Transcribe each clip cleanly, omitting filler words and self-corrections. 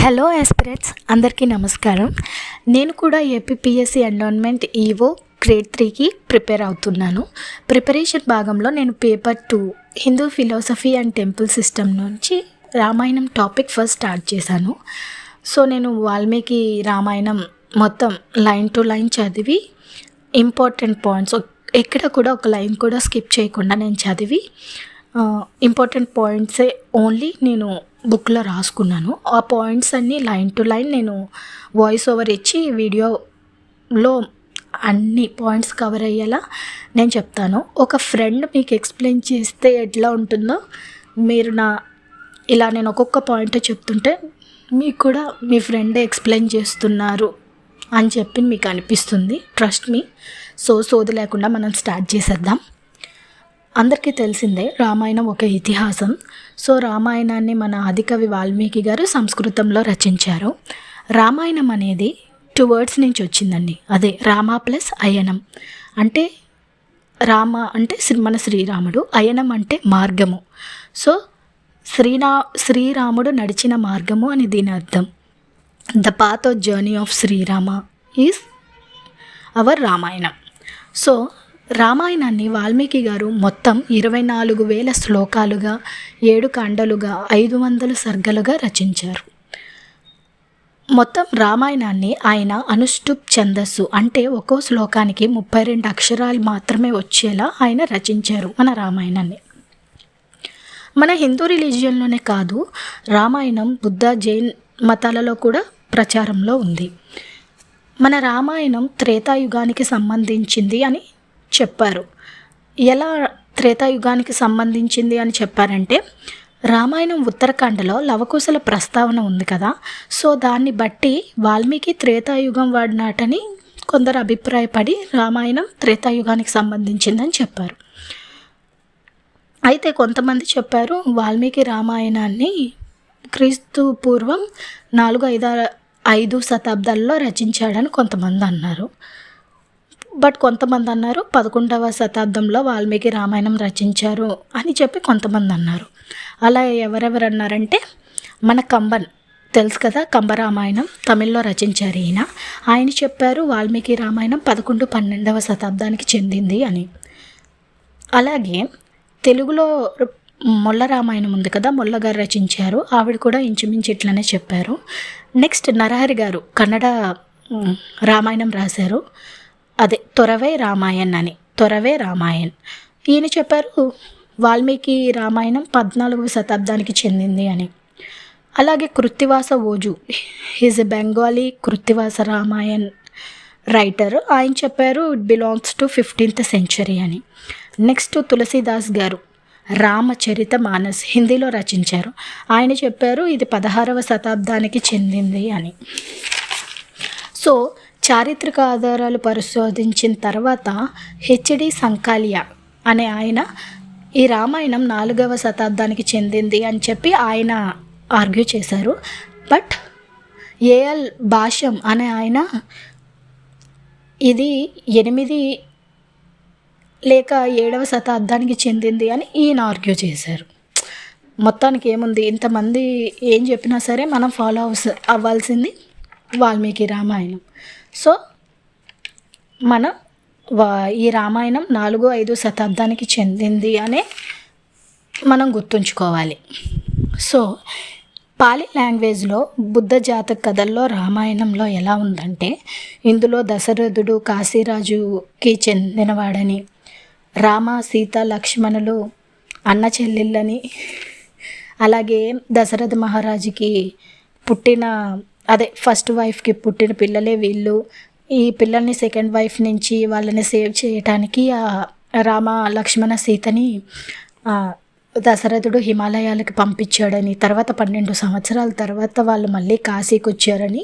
Hello aspirants, అందరికీ నమస్కారం. నేను కూడా ఏపీపీఎస్సీ ఎండోన్మెంట్ ఈవో గ్రేడ్ 3కి ప్రిపేర్ అవుతున్నాను. ప్రిపరేషన్ భాగంలో నేను paper 2 Hindu philosophy and temple system నుంచి రామాయణం టాపిక్ ఫస్ట్ స్టార్ట్ చేశాను. సో నేను వాల్మీకి రామాయణం మొత్తం లైన్ టు లైన్ చదివి ఇంపార్టెంట్ పాయింట్స్ ఎక్కడ కూడా ఒక లైన్ కూడా స్కిప్ చేయకుండా నేను చదివి ఇంపార్టెంట్ పాయింట్సే ఓన్లీ నేను బుక్లో రాసుకున్నాను. ఆ పాయింట్స్ అన్నీ లైన్ టు లైన్ నేను వాయిస్ ఓవర్ ఇచ్చి వీడియోలో అన్ని పాయింట్స్ కవర్ అయ్యేలా నేను చెప్తాను. ఒక ఫ్రెండ్ మీకు ఎక్స్ప్లెయిన్ చేస్తే ఎట్లా ఉంటుందో మీరు ఇలా నేను ఒక్కొక్క పాయింట్ చెప్తుంటే మీకు కూడా మీ ఫ్రెండ్ ఎక్స్ప్లెయిన్ చేస్తున్నారు అని చెప్పి మీకు అనిపిస్తుంది. Trust me. సోది లేకుండా మనం స్టార్ట్ చేసేద్దాం. అందరికీ తెలిసిందే రామాయణం ఒక ఇతిహాసం. సో రామాయణాన్ని మన ఆదికవి వాల్మీకి గారు సంస్కృతంలో రచించారు. రామాయణం అనేది 2 words నుంచి వచ్చిందండి. అదే రామ ప్లస్ అయనం. అంటే రామ అంటే మన శ్రీరాముడు, అయనం అంటే మార్గము. సో శ్రీరాముడు నడిచిన మార్గము అని దీని అర్థం. The path of journey of Srirama is our Ramayanam. So రామాయణాన్ని వాల్మీకి గారు మొత్తం 24,000 శ్లోకాలుగా 7 కాండలుగా 500 సర్గలుగా రచించారు. మొత్తం రామాయణాన్ని ఆయన అనుష్టుప్ ఛందస్సు అంటే ఒక్కో శ్లోకానికి 32 అక్షరాలు మాత్రమే వచ్చేలా ఆయన రచించారు మన రామాయణాన్ని. మన హిందూ రిలీజియన్లోనే కాదు, రామాయణం బుద్ధ జైన్ మతాలలో కూడా ప్రచారంలో ఉంది. మన రామాయణం త్రేతాయుగానికి సంబంధించింది అని చెప్పారు. ఎలా త్రేతాయుగానికి సంబంధించింది అని చెప్పారంటే, రామాయణం ఉత్తరాఖండలో లవకుశల ప్రస్తావన ఉంది కదా, సో దాన్ని బట్టి వాల్మీకి త్రేతాయుగం వాడినాటని కొందరు అభిప్రాయపడి రామాయణం త్రేతాయుగానికి సంబంధించిందని చెప్పారు. అయితే కొంతమంది చెప్పారు వాల్మీకి రామాయణాన్ని క్రీస్తు పూర్వం 4-5 శతాబ్దాల్లో రచించాడని కొంతమంది అన్నారు. బట్ కొంతమంది అన్నారు 11వ శతాబ్దంలో వాల్మీకి రామాయణం రచించారు అని చెప్పి కొంతమంది అన్నారు. అలా ఎవరెవరు అన్నారంటే, మన కంబన్ తెలుసు కదా, కంబరామాయణం తమిళ్లో రచించారు ఈయన. ఆయన చెప్పారు వాల్మీకి రామాయణం 11-12వ శతాబ్దానికి చెందింది అని. అలాగే తెలుగులో మొల్ల రామాయణం ఉంది కదా, మొల్ల గారు రచించారు. ఆవిడ కూడా ఇంచుమించు ఇట్లనే చెప్పారు. నెక్స్ట్ నరహరి గారు కన్నడ రామాయణం రాశారు. అదే తొరవే రామాయణ్ అని, తొరవే రామాయణ్. ఈయన చెప్పారు వాల్మీకి రామాయణం 14వ శతాబ్దానికి చెందింది అని. అలాగే Krittivasa Ojha is a Bengali Krittivasa Ramayan writer. ఆయన చెప్పారు it belongs to 15th century అని. నెక్స్ట్ తులసీదాస్ గారు రామచరిత మానస్ హిందీలో రచించారు. ఆయన చెప్పారు ఇది 16వ శతాబ్దానికి చెందింది అని. సో చారిత్రక ఆధారాలు పరిశోధించిన తర్వాత హెచ్డి సంకాలియా అనే ఆయన ఈ రామాయణం 4వ శతాబ్దానికి చెందింది అని చెప్పి ఆయన ఆర్గ్యూ చేశారు. బట్ ఏఎల్ భాష్యం అనే ఆయన ఇది 8 లేక 7వ శతాబ్దానికి చెందింది అని ఈయన ఆర్గ్యూ చేశారు. మొత్తానికి ఏముంది, ఇంతమంది ఏం చెప్పినా సరే మనం ఫాలో అవ్వాల్సింది వాల్మీకి రామాయణం. సో మన ఈ రామాయణం 4-5 శతాబ్దానికి చెందింది అనే మనం గుర్తుంచుకోవాలి. సో పాలి లాంగ్వేజ్లో బుద్ధ జాతక కథల్లో రామాయణంలో ఎలా ఉందంటే, ఇందులో దశరథుడు కాశీరాజుకి చెందినవాడని, రామ సీత లక్ష్మణులు అన్న చెల్లెళ్ళని, అలాగే దశరథ మహారాజుకి పుట్టిన ఫస్ట్ వైఫ్కి పుట్టిన పిల్లలే వీళ్ళు, ఈ పిల్లల్ని సెకండ్ వైఫ్ నుంచి వాళ్ళని సేవ్ చేయటానికి రామ లక్ష్మణ సీతని దశరథుడు హిమాలయాలకు పంపించాడని, తర్వాత 12 సంవత్సరాల తర్వాత వాళ్ళు మళ్ళీ కాశీకి వచ్చారని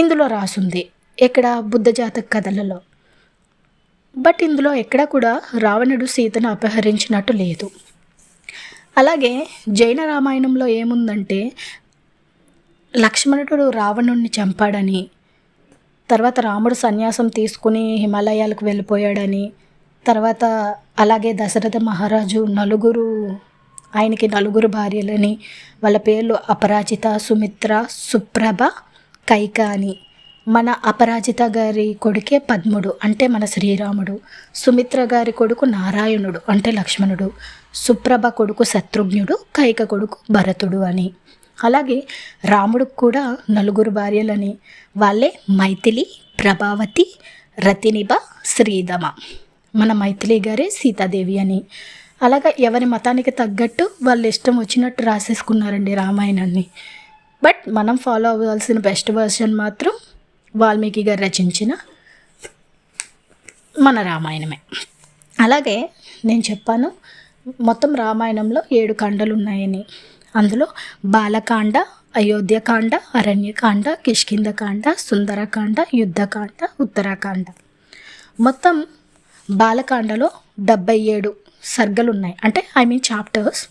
ఇందులో రాసుంది ఇక్కడ బుద్ధ జాతక కథలలో. బట్ ఇందులో ఎక్కడ కూడా రావణుడు సీతను అపహరించినట్టు లేదు. అలాగే జైన రామాయణంలో ఏముందంటే, లక్ష్మణుడు రావణుడిని చంపాడని, తర్వాత రాముడు సన్యాసం తీసుకుని హిమాలయాలకు వెళ్ళిపోయాడని, తర్వాత అలాగే దశరథ మహారాజు 4 ఆయనకి 4 భార్యలని. వాళ్ళ పేర్లు అపరాజిత, సుమిత్ర, సుప్రభ, కైక అని. మన అపరాజిత గారి కొడుకే పద్ముడు అంటే మన శ్రీరాముడు. సుమిత్ర గారి కొడుకు నారాయణుడు అంటే లక్ష్మణుడు. సుప్రభ కొడుకు శత్రుఘ్నుడు, కైక కొడుకు భరతుడు అని. అలాగే రాముడికి కూడా 4 భార్యలని. వాళ్ళే మైథిలి, ప్రభావతి, రతినిభ, శ్రీధమ. మన మైథిలి గారే సీతాదేవి అని. అలాగా ఎవరి మతానికి తగ్గట్టు వాళ్ళు ఇష్టం వచ్చినట్టు రాసేసుకున్నారండి రామాయణాన్ని. బట్ మనం ఫాలో అవ్వాల్సిన బెస్ట్ వర్షన్ మాత్రం వాల్మీకి గారు రచించిన మన రామాయణమే. అలాగే నేను చెప్పాను మొత్తం రామాయణంలో 7 కాండలు ఉన్నాయని. అందులో బాలకాండ, అయోధ్యకాండ, అరణ్యకాండ, కిష్కింధకాండ, సుందరకాండ, యుద్ధకాండ, ఉత్తరాకాండ. మొత్తం బాలకాండలో 77 సర్గలు ఉన్నాయి, అంటే చాప్టర్స్.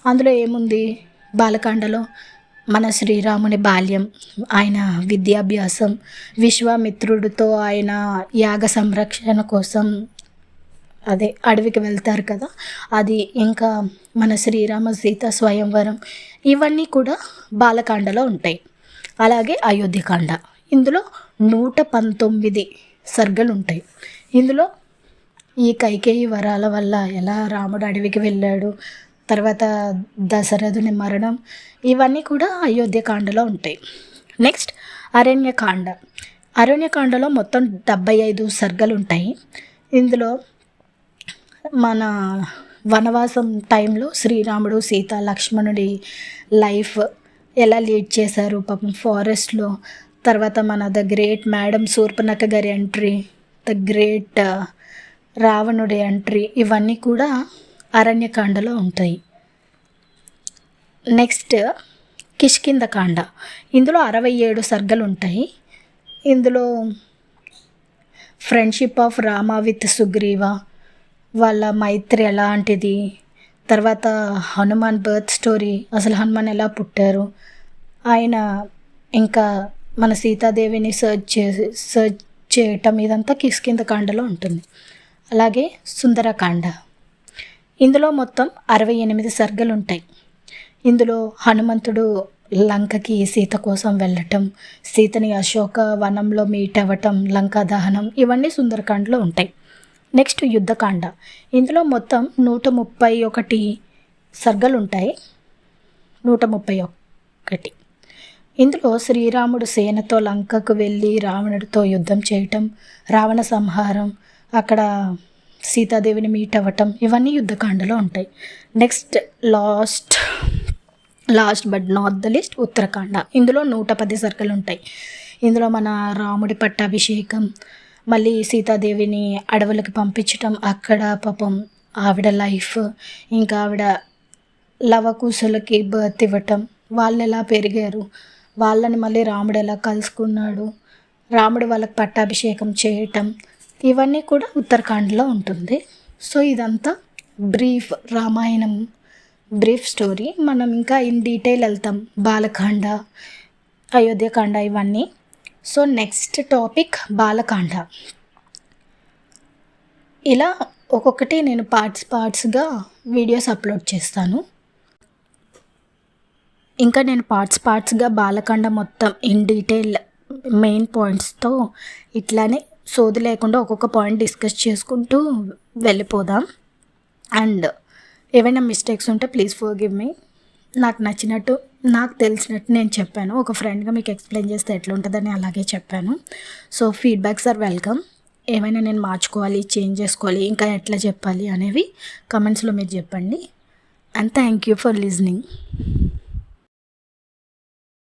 అందులో ఏముంది బాలకాండలో? మన శ్రీరాముని బాల్యం, ఆయన విద్యాభ్యాసం, విశ్వామిత్రుడితో ఆయన యాగ సంరక్షణ కోసం అదే అడవికి వెళ్తారు కదా అది, ఇంకా మన శ్రీరామ సీత స్వయంవరం, ఇవన్నీ కూడా బాలకాండలో ఉంటాయి. అలాగే అయోధ్యకాండ, ఇందులో 119 సర్గలు ఉంటాయి. ఇందులో ఈ కైకేయి వరాల వల్ల ఎలా రాముడు అడవికి వెళ్ళాడు, తర్వాత దశరథుని మరణం, ఇవన్నీ కూడా అయోధ్యకాండలో ఉంటాయి. నెక్స్ట్ అరణ్యకాండ. అరణ్యకాండలో మొత్తం 75 సర్గలు ఉంటాయి. ఇందులో మన వనవాసం టైంలో శ్రీరాముడు, సీత, లక్ష్మణుడి లైఫ్ ఎలా లీడ్ చేశారు పాపం ఫారెస్ట్లో. తర్వాత మన ద గ్రేట్ మేడం శూర్పణఖ గారి ఎంట్రీ, ద గ్రేట్ రావణుడి ఎంట్రీ, ఇవన్నీ కూడా అరణ్యకాండలో ఉంటాయి. నెక్స్ట్ కిష్కింధకాండ. ఇందులో 67 సర్గలు ఉంటాయి. ఇందులో friendship of Rama with Sugriva, వాళ్ళ మైత్రి ఎలాంటిది, తర్వాత హనుమాన్ బర్త్ స్టోరీ, అసలు హనుమాన్ ఎలా పుట్టారు, ఆయన ఇంకా మన సీతాదేవిని సర్చ్ చేయటం, ఇదంతా కిష్కింధకాండలో ఉంటుంది. అలాగే సుందరకాండ. ఇందులో మొత్తం 68 సర్గలు ఉంటాయి. ఇందులో హనుమంతుడు లంకకి సీత కోసం వెళ్ళటం, సీతని అశోక వనంలో మీట్ అవ్వటం, లంకా దహనం, ఇవన్నీ సుందరకాండలో ఉంటాయి. నెక్స్ట్ యుద్ధకాండ. ఇందులో మొత్తం 131 సర్గలు ఉంటాయి. 131. ఇందులో శ్రీరాముడు సేనతో లంకకు వెళ్ళి రావణుడితో యుద్ధం చేయటం, రావణ సంహారం, అక్కడ సీతాదేవిని మీట్ అవ్వటం, ఇవన్నీ యుద్ధకాండలో ఉంటాయి. Next last but not the least Uttarakanda. ఇందులో 110 సర్గలు ఉంటాయి. ఇందులో మన రాముడి పట్టాభిషేకం, మళ్ళీ సీతాదేవిని అడవులకు పంపించటం, అక్కడ పాపం ఆవిడ లైఫ్, ఇంకా ఆవిడ లవకుశులకి బర్త్ ఇవ్వటం, వాళ్ళు ఎలా పెరిగారు, వాళ్ళని మళ్ళీ రాముడు ఎలా కలుసుకున్నాడు, రాముడు వాళ్ళకి పట్టాభిషేకం చేయటం, ఇవన్నీ కూడా ఉత్తరాఖండ్లో ఉంటుంది. సో ఇదంతా బ్రీఫ్ రామాయణం, బ్రీఫ్ స్టోరీ. మనం ఇంకా ఇన్ డీటెయిల్ వెళ్తాం, బాలకాండ, అయోధ్యకాండ, ఇవన్నీ. So next topic Bala Kanda. ఇలా ఒక్కొక్కటి నేను పార్ట్స్గా వీడియోస్ అప్లోడ్ చేస్తాను. ఇంకా నేను పార్ట్స్గా బాలకాండ మొత్తం ఇన్ డీటెయిల్ మెయిన్ పాయింట్స్తో ఇట్లానే సోది లేకుండా ఒక్కొక్క పాయింట్ డిస్కస్ చేసుకుంటూ వెళ్ళిపోదాం. అండ్ ఏవైనా మిస్టేక్స్ ఉంటే ప్లీజ్ ఫర్గివ్ మీ. నాకు నచ్చినట్టు, నాకు తెలిసినట్టు నేను చెప్పాను. ఒక ఫ్రెండ్గా మీకు ఎక్స్ప్లెయిన్ చేస్తే ఎట్లా ఉంటుందని అలాగే చెప్పాను. So feedbacks are welcome. ఏమైనా నేను మార్చుకోవాలి, చేంజ్ చేసుకోవాలి, ఇంకా ఎట్లా చెప్పాలి అనేవి కమెంట్స్లో మీరు చెప్పండి. And thank you for listening.